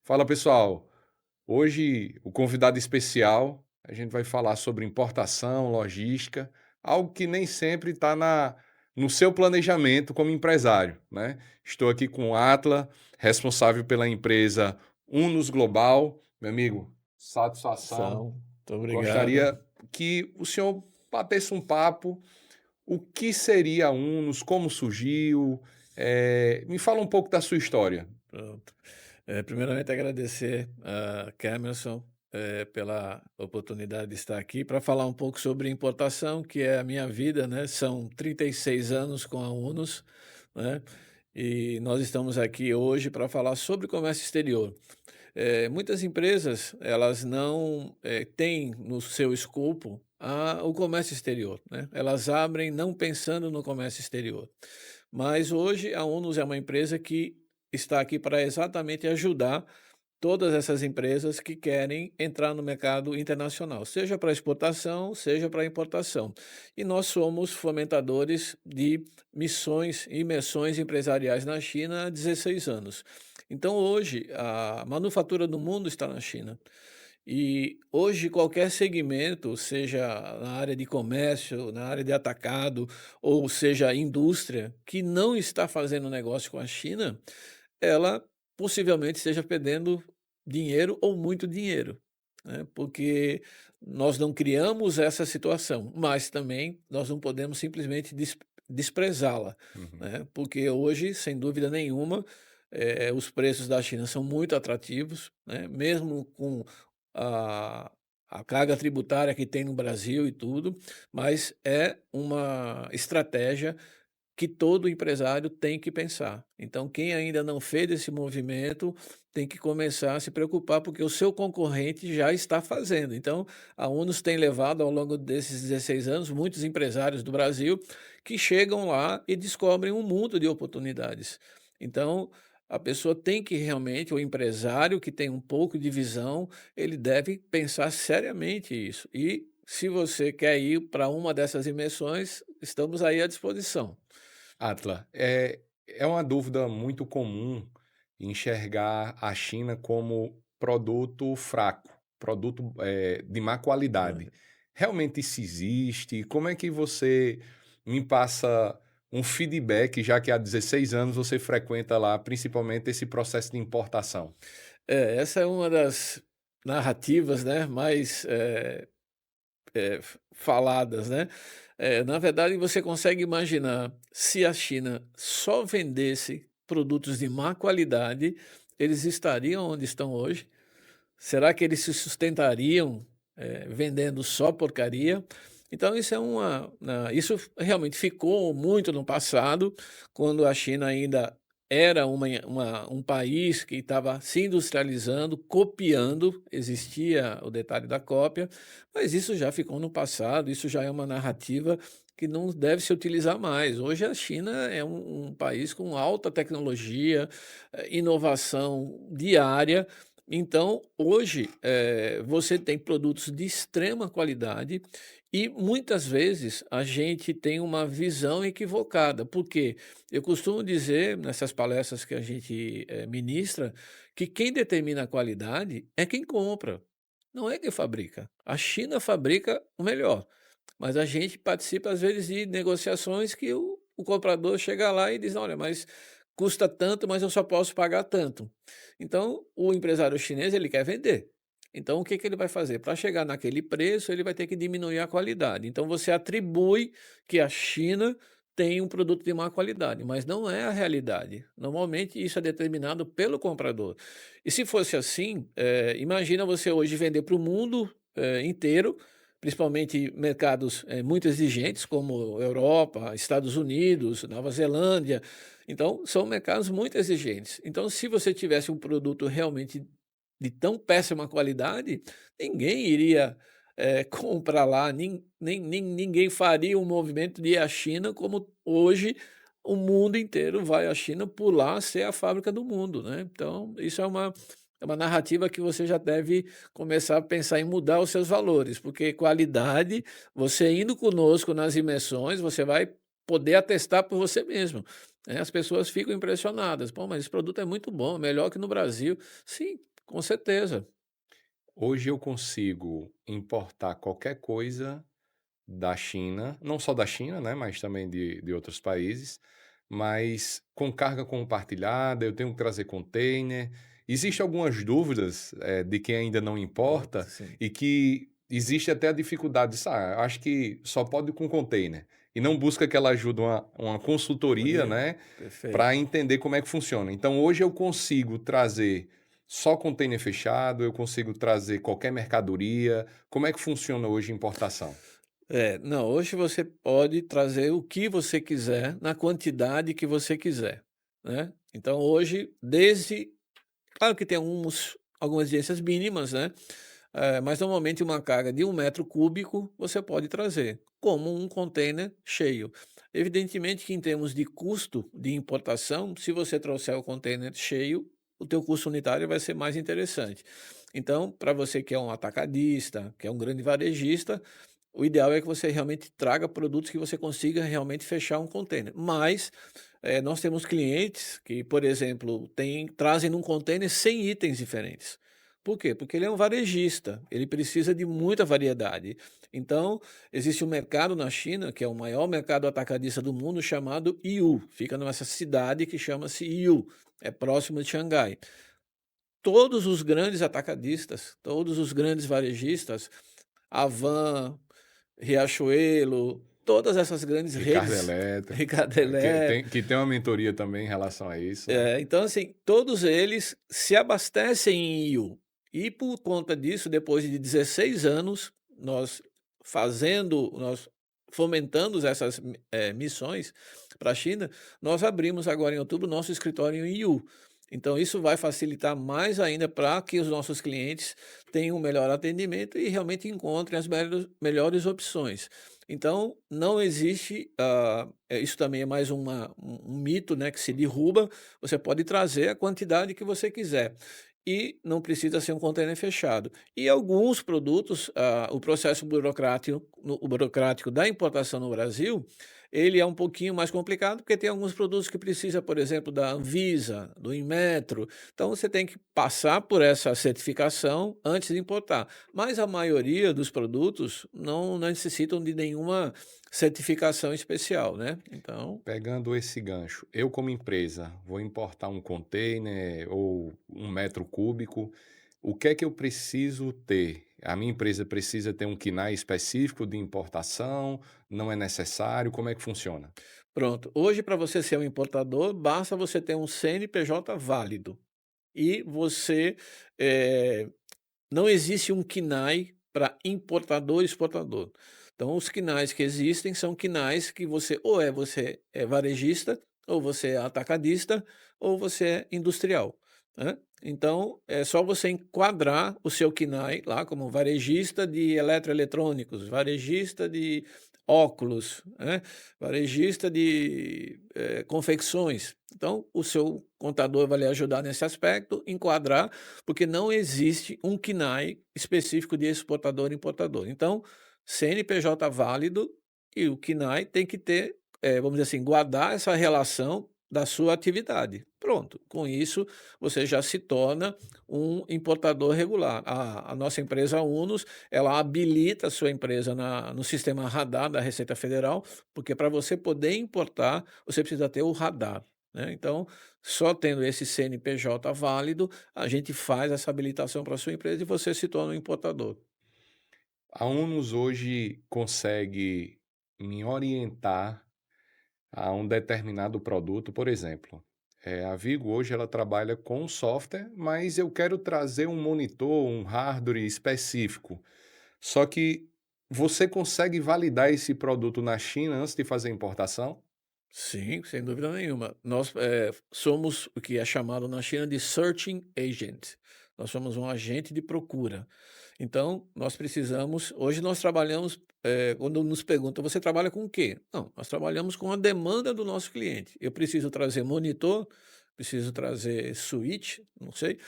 Fala pessoal, hoje o convidado especial, a gente vai falar sobre importação, logística, algo que nem sempre está no seu planejamento como empresário, né? Estou aqui com o Atla, responsável pela empresa Unus Global. Meu amigo, satisfação. Muito obrigado. Gostaria que o senhor batesse um papo, o que seria a Unus, como surgiu, me fala um pouco da sua história. Pronto. Primeiramente, agradecer a Camerson pela oportunidade de estar aqui para falar um pouco sobre importação, que é a minha vida, né? São 36 anos com a UNOS, né? E nós estamos aqui hoje para falar sobre comércio exterior. Muitas empresas, elas não têm no seu escopo o comércio exterior, né? Elas abrem não pensando no comércio exterior. Mas hoje a UNOS é uma empresa que está aqui para exatamente ajudar todas essas empresas que querem entrar no mercado internacional, seja para exportação, seja para importação. E nós somos fomentadores de missões e imersões empresariais na China há 16 anos. Então, hoje, a manufatura do mundo está na China. E hoje, qualquer segmento, seja na área de comércio, na área de atacado, ou seja, indústria, que não está fazendo negócio com a China, ela possivelmente esteja perdendo dinheiro ou muito dinheiro, né? Porque nós não criamos essa situação, mas também nós não podemos simplesmente desprezá-la, Uhum. né? Porque hoje, sem dúvida nenhuma, os preços da China são muito atrativos, né? Mesmo com a, a carga tributária que tem no Brasil e tudo, mas é uma estratégia que todo empresário tem que pensar. Então, quem ainda não fez esse movimento tem que começar a se preocupar, porque o seu concorrente já está fazendo. Então, a Unus tem levado ao longo desses 16 anos muitos empresários do Brasil que chegam lá e descobrem um mundo de oportunidades. Então, a pessoa tem que realmente, o empresário que tem um pouco de visão, ele deve pensar seriamente isso. E se você quer ir para uma dessas imersões, estamos aí à disposição. Atla, é uma dúvida muito comum enxergar a China como produto fraco, produto, de má qualidade. Realmente isso existe? Como é que você me passa um feedback, já que há 16 anos você frequenta lá, principalmente esse processo de importação? Essa é uma das narrativas, né, mais, faladas, né. Na verdade, você consegue imaginar, se a China só vendesse produtos de má qualidade, eles estariam onde estão hoje? Será que eles se sustentariam, vendendo só porcaria? Então isso é isso realmente ficou muito no passado, quando a China ainda era um país que estava se industrializando, copiando, existia o detalhe da cópia, mas isso já ficou no passado, isso já é uma narrativa que não deve se utilizar mais. Hoje a China é um país com alta tecnologia, inovação diária, então, hoje, você tem produtos de extrema qualidade e muitas vezes a gente tem uma visão equivocada, porque eu costumo dizer nessas palestras que a gente ministra que quem determina a qualidade é quem compra, não é quem fabrica. A China fabrica o melhor, mas a gente participa às vezes de negociações que o comprador chega lá e diz: olha, mas custa tanto, mas eu só posso pagar tanto. Então, o empresário chinês, ele quer vender. Então, o que que ele vai fazer? Para chegar naquele preço, ele vai ter que diminuir a qualidade. Então, você atribui que a China tem um produto de má qualidade, mas não é a realidade. Normalmente, isso é determinado pelo comprador. E se fosse assim, imagina você hoje vender para o mundo inteiro, principalmente mercados muito exigentes, como Europa, Estados Unidos, Nova Zelândia. Então, são mercados muito exigentes. Então, se você tivesse um produto realmente de tão péssima qualidade, ninguém iria, comprar lá, ninguém faria um movimento de ir à China, como hoje o mundo inteiro vai à China por lá ser a fábrica do mundo, né. Então, isso é uma narrativa que você já deve começar a pensar em mudar os seus valores, porque qualidade, você indo conosco nas imersões, você vai poder atestar por você mesmo. né? As pessoas ficam impressionadas. Pô, mas esse produto é muito bom, melhor que no Brasil. Sim, com certeza. Hoje eu consigo importar qualquer coisa da China, não só da China, né, mas também de outros países, mas com carga compartilhada, eu tenho que trazer container. Existem algumas dúvidas, de quem ainda não importa Sim. e que existe até a dificuldade de: "Ah, acho que só pode com container", e não busca aquela ajuda, uma consultoria, Consultoria, né, para perfeito. entender como é que funciona. Então hoje eu consigo trazer só container fechado, eu consigo trazer qualquer mercadoria. Como é que funciona hoje a importação? É, não, hoje você pode trazer o que você quiser, na quantidade que você quiser, né. Então hoje, desde claro que tem algumas exigências mínimas, né, mas normalmente uma carga de 1 metro cúbico você pode trazer, como um container cheio. Evidentemente que em termos de custo de importação, se você trouxer o container cheio, o teu custo unitário vai ser mais interessante. Então, para você que é um atacadista, que é um grande varejista, o ideal é que você realmente traga produtos que você consiga realmente fechar um container. Mas, nós temos clientes que, por exemplo, trazem num container 100 itens diferentes. Por quê? Porque ele é um varejista, ele precisa de muita variedade. Então, existe um mercado na China, que é o maior mercado atacadista do mundo, chamado Yiwu. Fica nessa cidade que chama-se Yiwu, é próximo de Xangai. Todos os grandes atacadistas, todos os grandes varejistas, Havan, Riachuelo, todas essas grandes Ricardo redes, Eletro, Ricadelé, que tem uma mentoria também em relação a isso, né. então assim, todos eles se abastecem em Iu. E por conta disso, depois de 16 anos, nós fomentando essas missões para a China, nós abrimos agora em outubro nosso escritório em Iu. Então isso vai facilitar mais ainda para que os nossos clientes tenham um melhor atendimento e realmente encontrem as melhores opções. Então não existe, isso também é mais um mito, né, que se derruba. Você pode trazer a quantidade que você quiser e não precisa ser um container fechado. E alguns produtos, o processo burocrático o burocrático da importação no Brasil, ele é um pouquinho mais complicado, porque tem alguns produtos que precisa, por exemplo, da Anvisa, do Inmetro, então você tem que passar por essa certificação antes de importar. Mas a maioria dos produtos não necessitam de nenhuma certificação especial, né, então Pegando esse gancho, eu como empresa vou importar um container ou 1 metro cúbico, o que é que eu preciso ter? A minha empresa precisa ter um KNAI específico de importação? Não é necessário? Como é que funciona? pronto. Hoje, para você ser um importador, basta você ter um CNPJ válido. E você, não existe um KNAI para importador e exportador. Então, os KNAIs que existem são KNAIs que você é varejista, ou você é atacadista, ou você é industrial, né. Então, é só você enquadrar o seu KNAI lá como varejista de eletroeletrônicos, varejista de óculos, né, varejista de, confecções. Então, o seu contador vai lhe ajudar nesse aspecto, enquadrar, porque não existe um KNAI específico de exportador e importador. Então, CNPJ válido e o KNAI tem que ter, vamos dizer assim, guardar essa relação da sua atividade. Pronto, com isso você já se torna um importador regular. A nossa empresa Unos, ela habilita a sua empresa no sistema radar da Receita Federal, porque para você poder importar, você precisa ter o radar, né. Então, só tendo esse CNPJ válido, a gente faz essa habilitação para a sua empresa e você se torna um importador. A Onus hoje consegue me orientar a um determinado produto, por exemplo, a Vigo hoje ela trabalha com software, mas eu quero trazer um monitor, um hardware específico. Só que você consegue validar esse produto na China antes de fazer a importação? Sim, sem dúvida nenhuma. Nós, somos o que é chamado na China de searching agent. Nós somos um agente de procura. Então, nós precisamos hoje nós trabalhamos, quando nos perguntam: "Você trabalha com o quê?" Não, nós trabalhamos com a demanda do nosso cliente. Eu preciso trazer monitor, preciso trazer switch, não sei.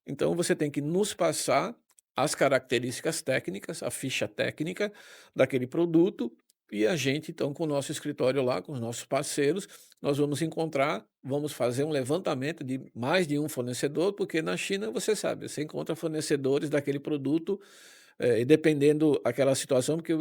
Então você tem que nos passar as características técnicas, a ficha técnica daquele produto E a gente, então, com o nosso escritório lá, com os nossos parceiros, nós vamos encontrar, vamos fazer um levantamento de mais de um fornecedor, porque na China, você sabe, você encontra fornecedores daquele produto, e dependendo aquela situação, porque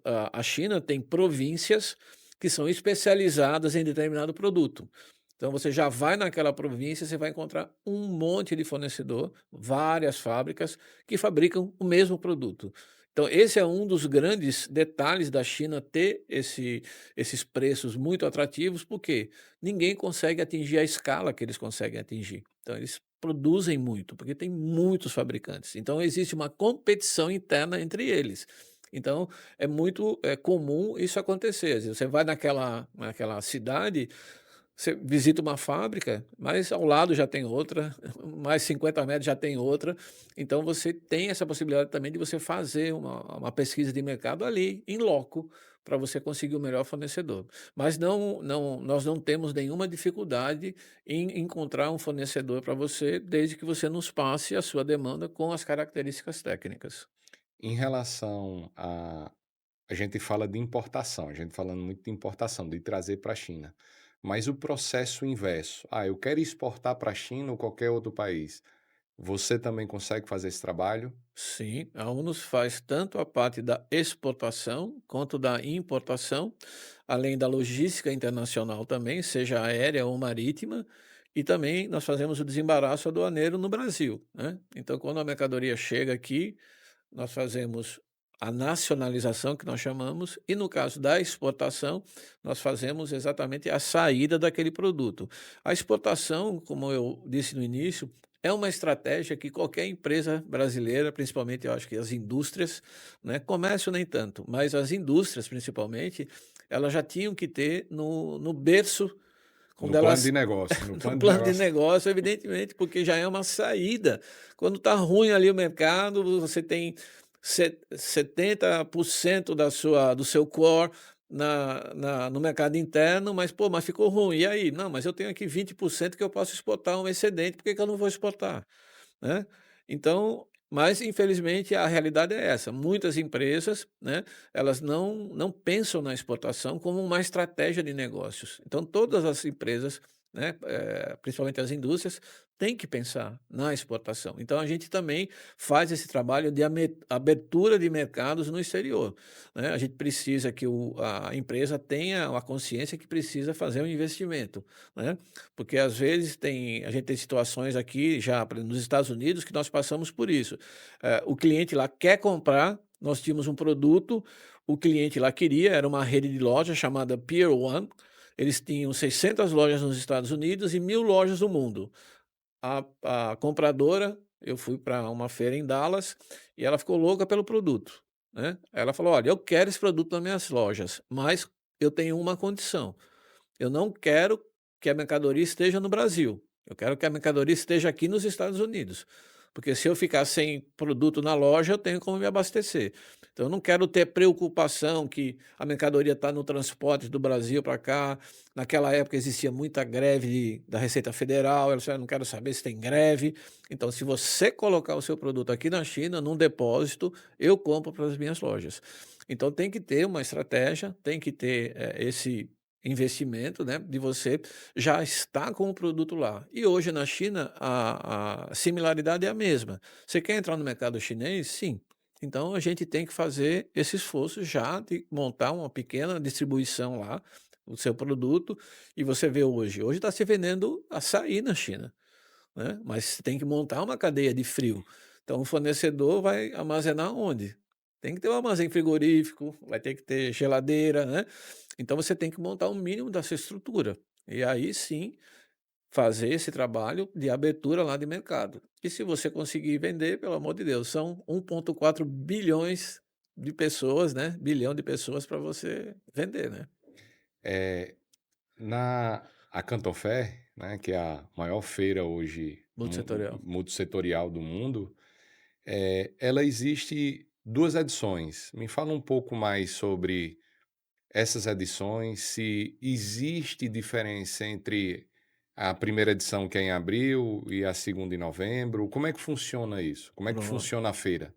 a China tem províncias que são especializadas em determinado produto. Então você já vai naquela província, você vai encontrar um monte de fornecedor, várias fábricas que fabricam o mesmo produto. Então esse é um dos grandes detalhes da China ter esses preços muito atrativos, porque ninguém consegue atingir a escala que eles conseguem atingir. Então eles produzem muito, porque tem muitos fabricantes. Então existe uma competição interna entre eles. Então é muito comum isso acontecer. Às vezes, você vai naquela cidade, você visita uma fábrica, mas ao lado já tem outra, mais 50 metros já tem outra. Então você tem essa possibilidade também de você fazer uma pesquisa de mercado ali, em loco, para você conseguir o melhor fornecedor. Mas nós não temos nenhuma dificuldade em encontrar um fornecedor para você, desde que você nos passe a sua demanda com as características técnicas. Em relação a gente fala de importação, a gente falando muito de importação, de trazer para a China. Mas o processo inverso, eu quero exportar para a China ou qualquer outro país. Você também consegue fazer esse trabalho? Sim, a UNOS faz tanto a parte da exportação quanto da importação, além da logística internacional também, seja aérea ou marítima, e também nós fazemos o desembaraço aduaneiro no Brasil, né? Então, quando a mercadoria chega aqui, nós fazemos a nacionalização, que nós chamamos, e no caso da exportação, nós fazemos exatamente a saída daquele produto. A exportação, como eu disse no início, é uma estratégia que qualquer empresa brasileira, principalmente eu acho que as indústrias, né, comércio nem tanto, mas as indústrias principalmente, elas já tinham que ter no berço, quando No plano de elas negócio, no no plano de plano de negócio. negócio, evidentemente, porque já é uma saída. Quando está ruim ali o mercado, você tem 70% do seu core no mercado interno, mas, pô, mas ficou ruim, e aí? Não, mas eu tenho aqui 20% que eu posso exportar um excedente, por que que eu não vou exportar? Né? Então, mas infelizmente a realidade é essa, muitas empresas, né, elas não pensam na exportação como uma estratégia de negócios. Então todas as empresas, né, principalmente as indústrias, têm que pensar na exportação. Então a gente também faz esse trabalho de abertura de mercados no exterior, né. A gente precisa que a empresa tenha a consciência que precisa fazer um investimento, né. Porque às vezes a gente tem situações aqui já, por exemplo, nos Estados Unidos, que nós passamos por isso. O cliente lá quer comprar, nós tínhamos um produto, o cliente lá queria, era uma rede de lojas chamada Pier One, eles tinham 600 lojas nos Estados Unidos e 1.000 lojas no mundo. A compradora, eu fui para uma feira em Dallas e ela ficou louca pelo produto, né. Ela falou: "Olha, eu quero esse produto nas minhas lojas, mas eu tenho uma condição, eu não quero que a mercadoria esteja no Brasil. Eu quero que a mercadoria esteja aqui nos Estados Unidos. Porque se eu ficar sem produto na loja, eu tenho como me abastecer. Então, eu não quero ter preocupação que a mercadoria está no transporte do Brasil para cá. Naquela época existia muita greve da Receita Federal. Ela disse: "Eu não quero saber se tem greve. Então, se você colocar o seu produto aqui na China, num depósito, eu compro para as minhas lojas." Então, tem que ter uma estratégia, tem que ter esse investimento, né, de você já estar com o produto lá. E hoje na China a similaridade é a mesma. Você quer entrar no mercado chinês? Sim. Então a gente tem que fazer esse esforço já de montar uma pequena distribuição lá, o seu produto, e você vê hoje está se vendendo açaí na China, né, mas você tem que montar uma cadeia de frio. Então o fornecedor vai armazenar onde? Tem que ter um armazém frigorífico, vai ter que ter geladeira, né. Então você tem que montar o mínimo dessa estrutura. E aí sim, fazer esse trabalho de abertura lá de mercado. E se você conseguir vender, pelo amor de Deus, são 1,4 bilhões de pessoas, né, bilhão de pessoas para você vender, né. Eh, na a Cantofair, né, que é a maior feira hoje Multissetorial. multissetorial do mundo, ela existe 2 edições. Me fala um pouco mais sobre essas edições, se existe diferença entre a primeira edição, que é em abril, e a segunda em novembro, como é que funciona isso? Como é que Pronto. funciona a feira?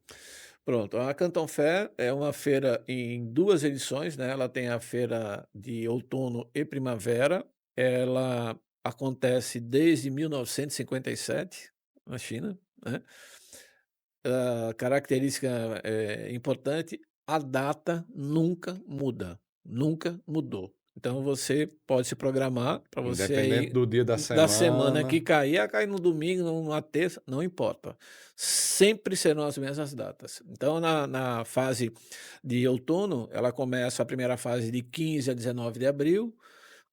Pronto, a Canton Fair é uma feira em 2 edições, né, ela tem a feira de outono e primavera, ela acontece desde 1957 na China, né. A característica, importante, a data nunca muda, nunca mudou. Então você pode se programar para você Independente aí do dia da da semana que semana. cair, cair no domingo, numa terça, não importa. Sempre serão as mesmas datas. Então na fase de outono, ela começa a primeira fase de 15 a 19 de abril,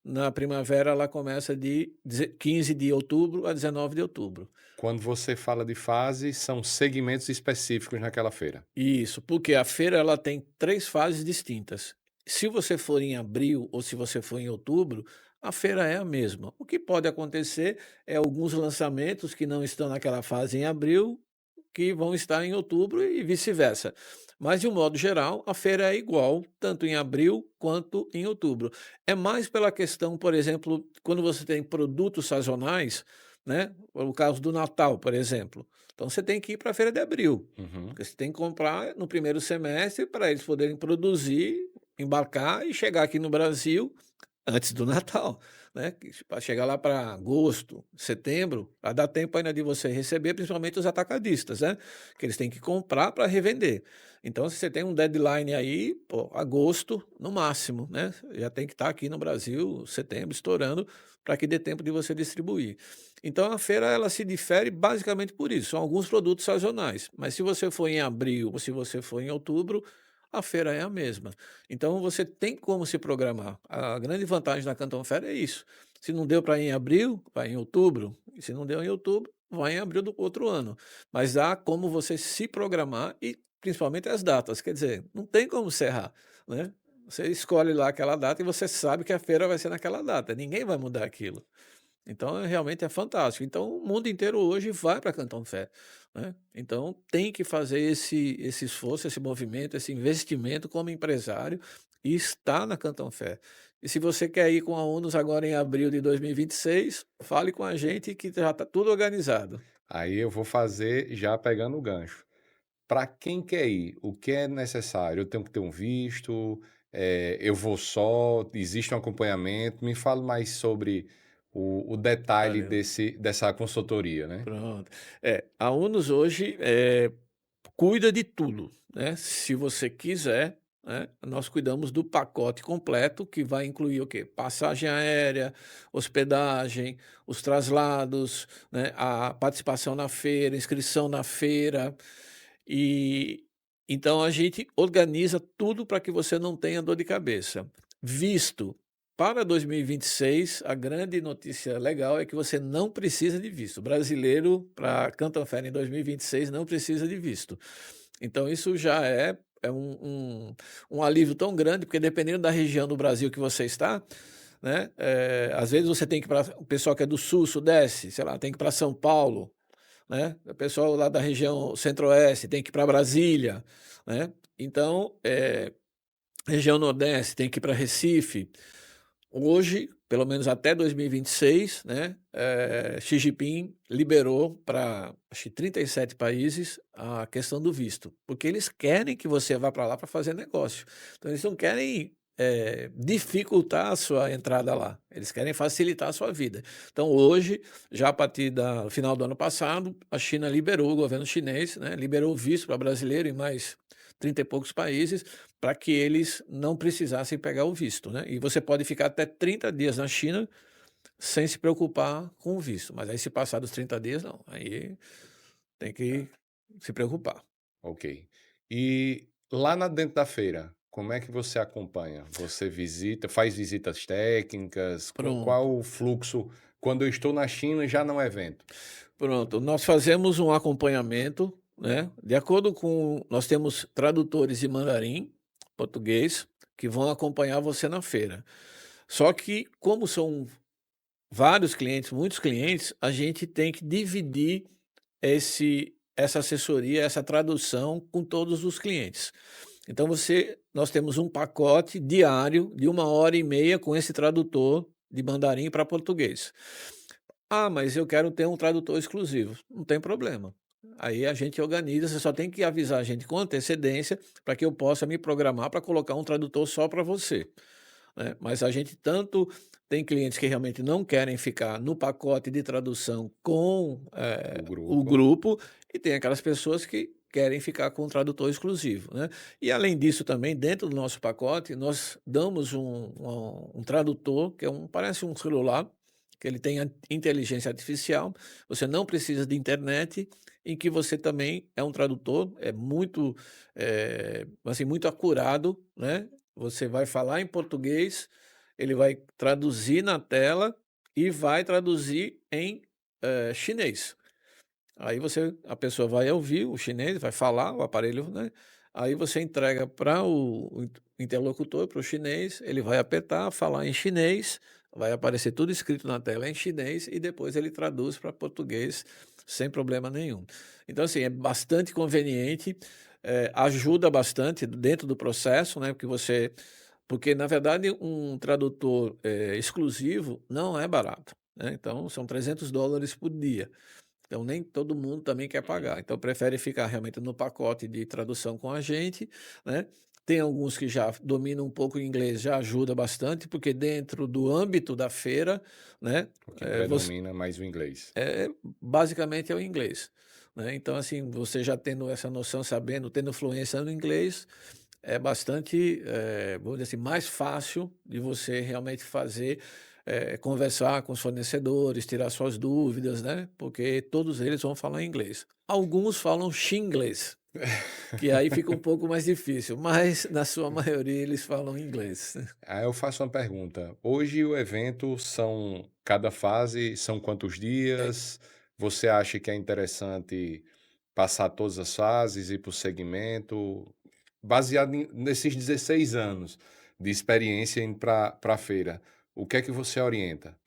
na primavera ela começa de 15 de outubro a 19 de outubro. Quando você fala de fase, são segmentos específicos naquela feira. Isso, porque a feira ela tem 3 fases distintas. Se você for em abril ou se você for em outubro, a feira é a mesma. O que pode acontecer é alguns lançamentos que não estão naquela fase em abril, que vão estar em outubro e vice-versa. Mas, de um modo geral, a feira é igual, tanto em abril quanto em outubro. É mais pela questão, por exemplo, quando você tem produtos sazonais, né? O caso do Natal, por exemplo. Então, você tem que ir para a feira de abril, Uhum. porque você tem que comprar no primeiro semestre para eles poderem produzir, embarcar e chegar aqui no Brasil antes do Natal, né, para chegar lá para agosto, setembro, vai dar tempo ainda de você receber, principalmente os atacadistas, né, que eles têm que comprar para revender. Então, se você tem um deadline aí, pô, agosto no máximo, né, já tem que estar aqui no Brasil, setembro, estourando, para que dê tempo de você distribuir. Então, a feira ela se difere basicamente por isso, são alguns produtos sazonais, mas se você for em abril ou se você for em outubro, a feira é a mesma. Então você tem como se programar. A grande vantagem da Canton Fair é isso. Se não deu para ir em abril, vai em outubro. E se não deu em outubro, vai em abril do outro ano. Mas há como você se programar e principalmente as datas. Quer dizer, não tem como você errar, né? Você escolhe lá aquela data e você sabe que a feira vai ser naquela data. Ninguém vai mudar aquilo. Então, realmente é fantástico. Então, o mundo inteiro hoje vai para Canton Fair, né. Então, tem que fazer esse esforço, esse movimento, esse investimento como empresário e estar na Canton Fair. E se você quer ir com a Onus agora em abril de 2026, fale com a gente que já está tudo organizado. Aí eu vou fazer já pegando o gancho. Para quem quer ir, o que é necessário? Eu tenho que ter um visto? Eu vou só? Existe um acompanhamento? Me fale mais sobre o detalhe Olha, dessa consultoria, né? pronto. A Onus hoje, cuida de tudo, né. Se você quiser, né, nós cuidamos do pacote completo, que vai incluir o quê? Passagem aérea, hospedagem, os traslados, né, a participação na feira, inscrição na feira, e então a gente organiza tudo para que você não tenha dor de cabeça. Visto para 2026, a grande notícia legal é que você não precisa de visto. O brasileiro para Canton Fair em 2026 não precisa de visto. Então isso já é um alívio tão grande, porque dependendo da região do Brasil que você está, né, às vezes você tem que ir pra o pessoal que é do sul, sudeste, sei lá, tem que ir para São Paulo, né, o pessoal lá da região centro-oeste tem que ir para Brasília, né. Então, região nordeste tem que ir para Recife. Hoje, pelo menos até 2026, né, Xi Jinping liberou para, acho que 37 países a questão do visto, porque eles querem que você vá para lá para fazer negócio. Então eles não querem, dificultar a sua entrada lá, eles querem facilitar a sua vida. Então hoje, já a partir do final do ano passado, a China liberou, o governo chinês, né, liberou o visto para brasileiro em mais 30 e poucos países, para que eles não precisassem pegar o visto, né. E você pode ficar até 30 dias na China sem se preocupar com o visto, mas aí se passar dos 30 dias não, aí tem que se preocupar. Ok. E lá dentro da feira, como é que você acompanha? Você visita, faz visitas técnicas? Pronto, Qual o fluxo? Quando eu estou na China, já não é evento. pronto. Nós fazemos um acompanhamento, né, de acordo com nós temos tradutores de mandarim, português, que vão acompanhar você na feira. Só que como são vários clientes, muitos clientes, a gente tem que dividir essa assessoria, essa tradução com todos os clientes. Então nós temos um pacote diário de 1 hora e meia com esse tradutor de mandarim para português. Ah, mas eu quero ter um tradutor exclusivo. Não tem problema. Aí a gente organiza, você só tem que avisar a gente com antecedência para que eu possa me programar para colocar um tradutor só para você, né. Mas a gente tanto tem clientes que realmente não querem ficar no pacote de tradução com, O o grupo. grupo, e tem aquelas pessoas que querem ficar com o tradutor exclusivo, né. E além disso também, dentro do nosso pacote, nós damos um tradutor que parece um celular, que ele tem a inteligência artificial, você não precisa de internet, em que você também é um tradutor, é muito, assim, muito acurado, né. Você vai falar em português, ele vai traduzir na tela e vai traduzir em, chinês. Aí a pessoa vai ouvir o chinês, vai falar, o aparelho, né, aí você entrega para o interlocutor, para o chinês, ele vai apertar, falar em chinês, vai aparecer tudo escrito na tela em chinês e depois ele traduz para português sem problema nenhum. Então, assim, é bastante conveniente, ajuda bastante dentro do processo, né, porque na verdade um tradutor, exclusivo não é barato, né, então são US$ 300 por dia. Então nem todo mundo também quer pagar, então prefere ficar realmente no pacote de tradução com a gente, né. Tem alguns que já dominam um pouco o inglês, já ajuda bastante, porque dentro do âmbito da feira, né, O que você predomina mais o inglês. basicamente é o inglês, né. Então assim, você já tendo essa noção, sabendo, tendo fluência no inglês, é bastante, vamos dizer assim, mais fácil de você realmente fazer, conversar com os fornecedores, tirar suas dúvidas, né, porque todos eles vão falar inglês. Alguns falam chinglês, que aí fica um pouco mais difícil, mas na sua maioria eles falam inglês. Aí eu faço uma pergunta. Hoje o evento cada fase são quantos É. dias? Você acha que é interessante passar todas as fases, ir para o segmento? Baseado nesses 16 anos de experiência indo para a feira, o que é que você orienta?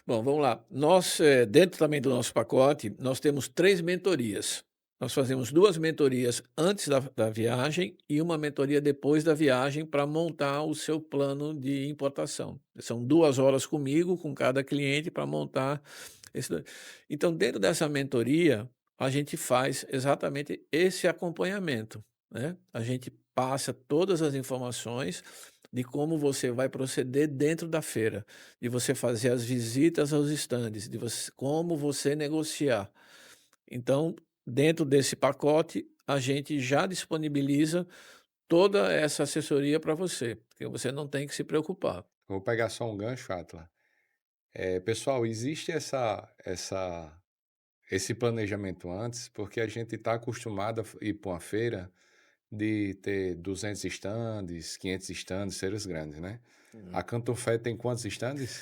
Bom, vamos lá. Nós, dentro também do nosso pacote, nós temos 3 mentorias. Nós fazemos 2 mentorias antes da viagem e uma mentoria depois da viagem para montar o seu plano de importação. São 2 horas comigo, com cada cliente, para montar esse da então dentro dessa mentoria, a gente faz exatamente esse acompanhamento, né. A gente passa todas as informações de como você vai proceder dentro da feira, de você fazer as visitas aos estandes, como você negociar. Então, dentro desse pacote, a gente já disponibiliza toda essa assessoria para você, porque você não tem que se preocupar. Vou pegar só um gancho, Atila. Pessoal, existe esse planejamento antes, porque a gente está acostumado a ir para uma feira de ter 200 estandes, 500 estandes, feiras grandes, né? A Uhum. Cantofé tem quantos estandes?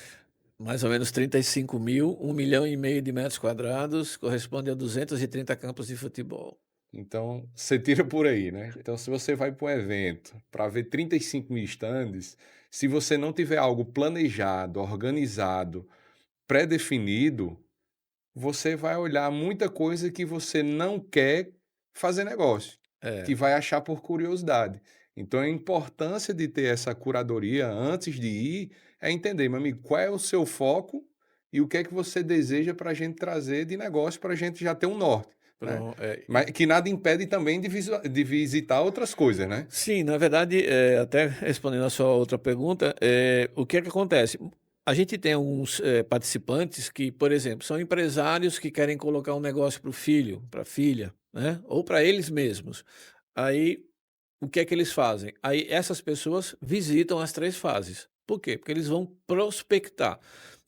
Mais ou menos 35.000, 1,5 milhão de metros quadrados, corresponde a 230 campos de futebol. Então, você tira por aí, né? Então, se você vai para um evento para ver 35 mil estandes, se você não tiver algo planejado, organizado, pré-definido, você vai olhar muita coisa que você não quer fazer negócio, É. que vai achar por curiosidade. Então, a importância de ter essa curadoria antes de ir é entender, meu amigo, qual é o seu foco e o que é que você deseja para a gente trazer de negócio para a gente já ter um norte, né? Mas que nada impede também de visitar outras coisas, né? Sim, na verdade, até respondendo a sua outra pergunta, o que é que acontece? A gente tem alguns, participantes que, por exemplo, são empresários que querem colocar um negócio para o filho, para a filha, né, ou para eles mesmos. Aí, o que é que eles fazem? Aí essas pessoas visitam as 3 fases. Por quê? Porque eles vão prospectar.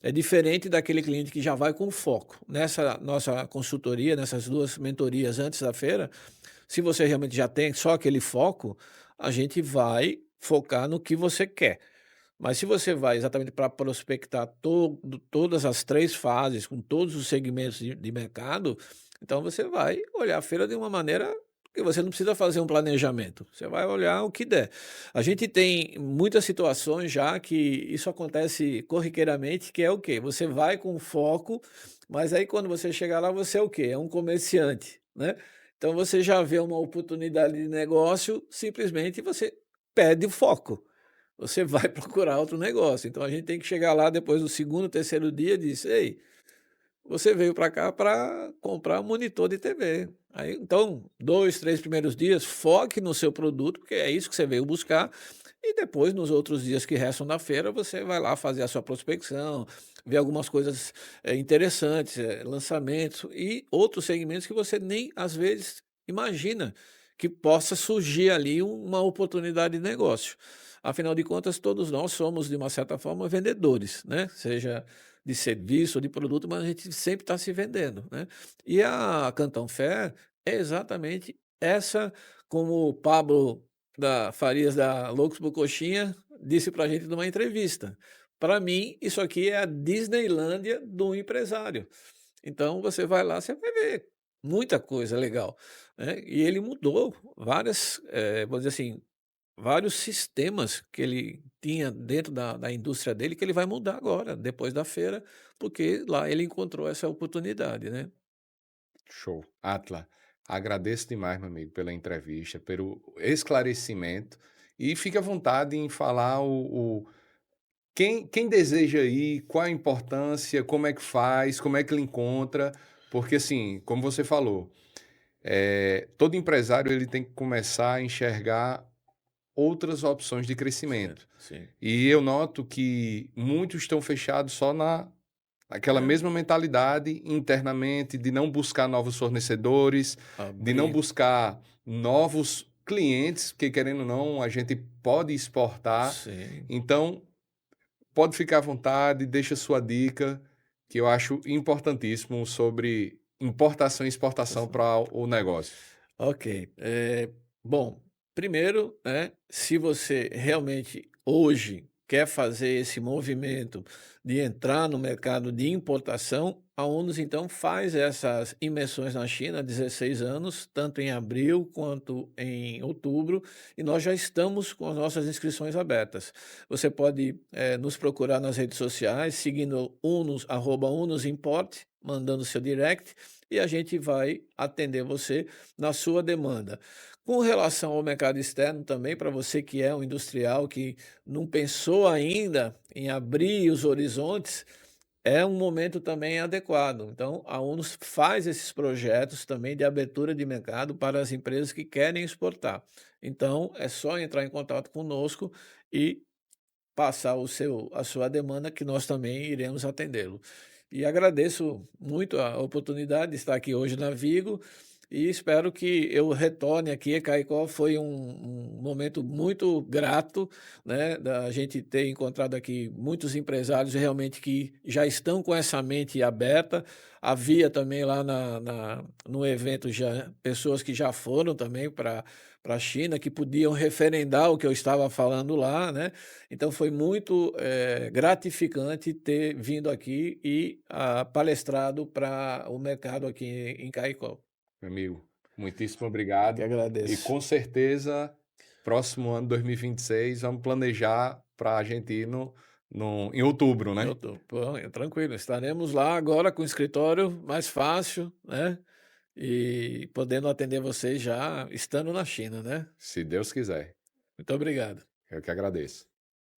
É diferente daquele cliente que já vai com foco. Nessa nossa consultoria, nessas 2 mentorias antes da feira, se você realmente já tem só aquele foco, a gente vai focar no que você quer. Mas se você vai exatamente para prospectar todas as 3 fases, com todos os segmentos de mercado, então você vai olhar a feira de uma maneira que você não precisa fazer um planejamento, você vai olhar o que der. A gente tem muitas situações já que isso acontece corriqueiramente, que é o quê? Você vai com foco, mas aí quando você chegar lá, você é o quê? É um comerciante, né. Então você já vê uma oportunidade de negócio, simplesmente você perde o foco. Você vai procurar outro negócio. Então a gente tem que chegar lá depois do segundo, terceiro dia e diz: "Ei, você veio para cá para comprar um monitor de TV. Aí, então, 2, 3 primeiros dias, foque no seu produto, porque é isso que você veio buscar, e depois, nos outros dias que restam da feira, você vai lá fazer a sua prospecção, ver algumas coisas, interessantes, lançamentos e outros segmentos que você nem, às vezes, imagina que possa surgir ali uma oportunidade de negócio. Afinal de contas, todos nós somos, de uma certa forma, vendedores, né, seja de serviço ou de produto, mas a gente sempre está se vendendo, né. E a Canton Fair é exatamente essa, como o Pablo da Farias da Loucos por Coxinha disse para a gente numa entrevista: "Para mim, isso aqui é a Disneylândia do empresário". Então você vai lá, você vai ver muita coisa legal, né. E ele mudou várias, vamos dizer assim, vários sistemas que ele tinha dentro da indústria dele, que ele vai mudar agora, depois da feira, porque lá ele encontrou essa oportunidade, né. Show. Atla, agradeço demais, meu amigo, pela entrevista, pelo esclarecimento e fique à vontade em falar quem deseja ir, qual a importância, como é que faz, como é que ele encontra, porque assim, como você falou, todo empresário ele tem que começar a enxergar outras opções de Sim, crescimento. sim. E eu noto que muitos estão fechados só naquela É, mesma mentalidade internamente de não buscar novos fornecedores, de não abrir. buscar novos clientes, porque querendo ou não, a gente pode exportar. Sim. Então, pode ficar à vontade, deixa sua dica, que eu acho importantíssimo sobre importação e exportação para o negócio. Ok. Bom, primeiro, né, se você realmente hoje quer fazer esse movimento de entrar no mercado de importação, a Onus então faz essas imersões na China há 16 anos, tanto em abril quanto em outubro, e nós já estamos com as nossas inscrições abertas. Você pode, nos procurar nas redes sociais, seguindo Unus, @unusimport, mandando seu direct, e a gente vai atender você na sua demanda. Com relação ao mercado externo também, para você que é um industrial que não pensou ainda em abrir os horizontes, é um momento também adequado. Então, a Unus faz esses projetos também de abertura de mercado para as empresas que querem exportar. Então, é só entrar em contato conosco e passar a sua demanda, que nós também iremos atendê-lo. E agradeço muito a oportunidade de estar aqui hoje na Vigo e espero que eu retorne aqui a Caicó. Foi um momento muito grato, né, da gente ter encontrado aqui muitos empresários realmente que já estão com essa mente aberta. Havia também lá no evento já pessoas que já foram também para a China, que podiam referendar o que eu estava falando lá, né. Então foi muito, gratificante ter vindo aqui e, palestrado para o mercado aqui em Caicó. Meu amigo, muitíssimo Eu que obrigado. E agradeço. com certeza, próximo ano, 2026, vamos planejar para a gente ir em outubro, Eu né? tô bom, tranquilo, estaremos lá agora com o escritório mais fácil, né, e podendo atender vocês já estando na China, né. Se Deus quiser. Muito obrigado. Eu que agradeço.